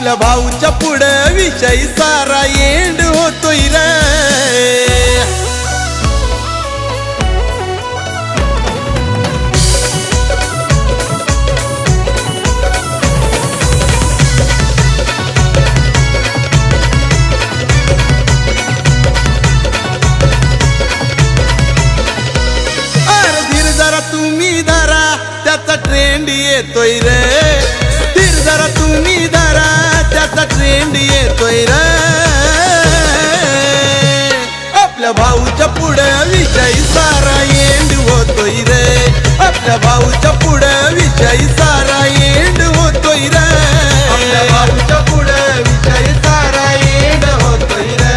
आपल्या भाऊच्या पुढं विषय सारा एंड होतोय रे। तुम्ही धरा त्याचा ट्रेंड येतोय रे, धीर जरा तुम्ही धरा त्याचा ट्रेंड येतोय रे। आपल्या भाऊच्या पुढं विषय सारा एंड होतोय रे, आपल्या भाऊच्या पुढं विषय सारा एंड होतोय रे, आपल्या भाऊच्या पुढं विषय सारा एंड होतोय रे,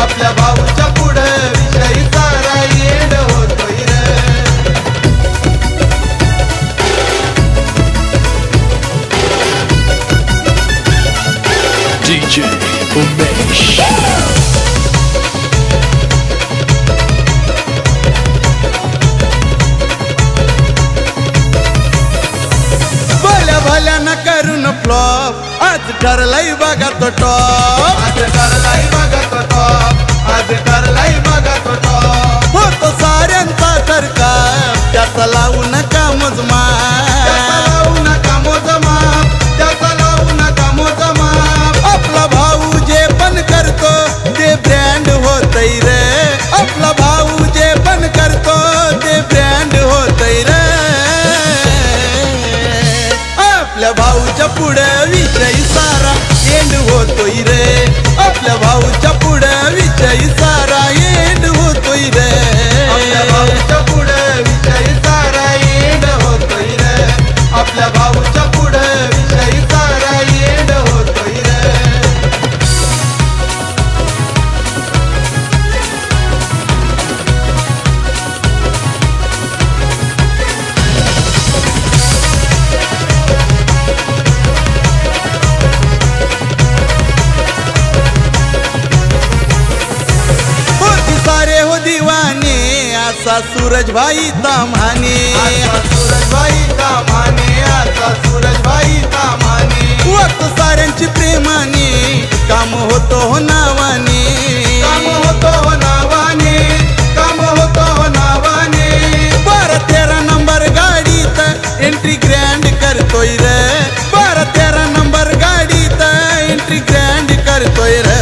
आपल्या भाऊच्या पुढं विषय सारा एंड होतोय रे। DJ Umesh भल्या भल्या न करून फ्लॉप, आज ठरलाय बघा तो टॉप, आज ठरलाय बघा तो टॉप, आज ठरलाय बघा तो टॉप। होतो साऱ्यांचा सरकार त्याचा लावू नका मोजमाप, त्याचा लावू नका मोजमाप, त्याचा लावू नका मोजमाप। आपला भाऊ जे पण करतो ते ब्रँड होतय रे, आपला भाऊ जे पण करतो ते ब्रँड होतय रे। आपल्या भाऊच्या पुढं विषय सारा एंड होतोय रे, आपल्या भाऊच्या पुढं विषय सारा एंड होतोय रे, आपल्या भाऊच्या पुढं विषय सारा एंड होतोय रे, आपल्या भाऊच्या पुढं विषय सारा एंड होतोय रे। सारे हो दीवाने आसा सूरज भाई तामाने, आसा सूरज भाई तामाने, आसा सूरज भाई तामाने। वक्त साऱ्यांची प्रेमाने काम होतो हो नावाने, काम होतो हो नावाने, काम होतो हो नावाने। 12-13 नंबर गाडीत एंट्री ग्रँड करतोय रे, 12-13 नंबर गाडीत एंट्री ग्रँड करतोय रे।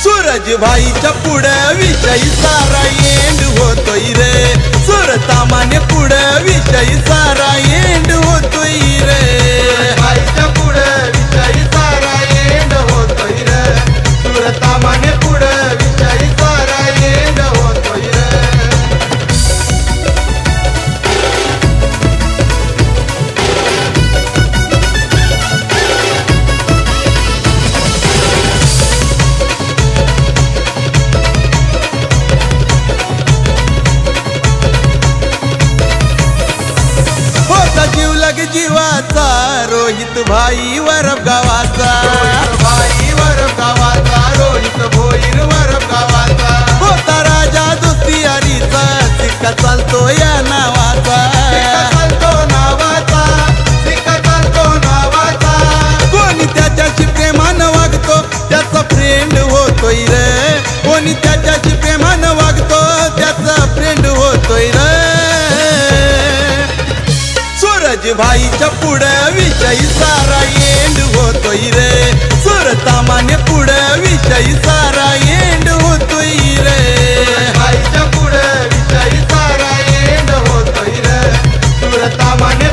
सूरज भाईच्या पुढं विषय सारा एंड होतोय रे, सुरतामाने पुढं विषय सारा एंड होतोय रे, भाईच्या पुढं विषय सारा एंड होतोय रे, सुरतामाने पुढं विषय सारा एंड होतोय रे। जीवाचा रोहित भाई वरब गावाचा, भाई वरब गावाचा, रोहित भोईर वरब गावाचा। होता राजा दुस्तियारीचा सिक्का चालतो या नावाचा, सिक्का चालतो नावाचा, सिक्का चालतो नावाचा। कोणी त्याच्याशी प्रेमानं वागतो त्याचा फ्रेंड होतोय रे, कोणी त्याच्याशी प्रेमानं वागतो त्याचा फ्रेंड होतोय रे। सूरज भाईच्या पुढं विषय सारा एंड होतोय रे, सुरतामाने पुढं विषय सारा एंड होतोय रे, भाईच्या पुढं विषय सारा एंड होतोय रे, सुरतामाने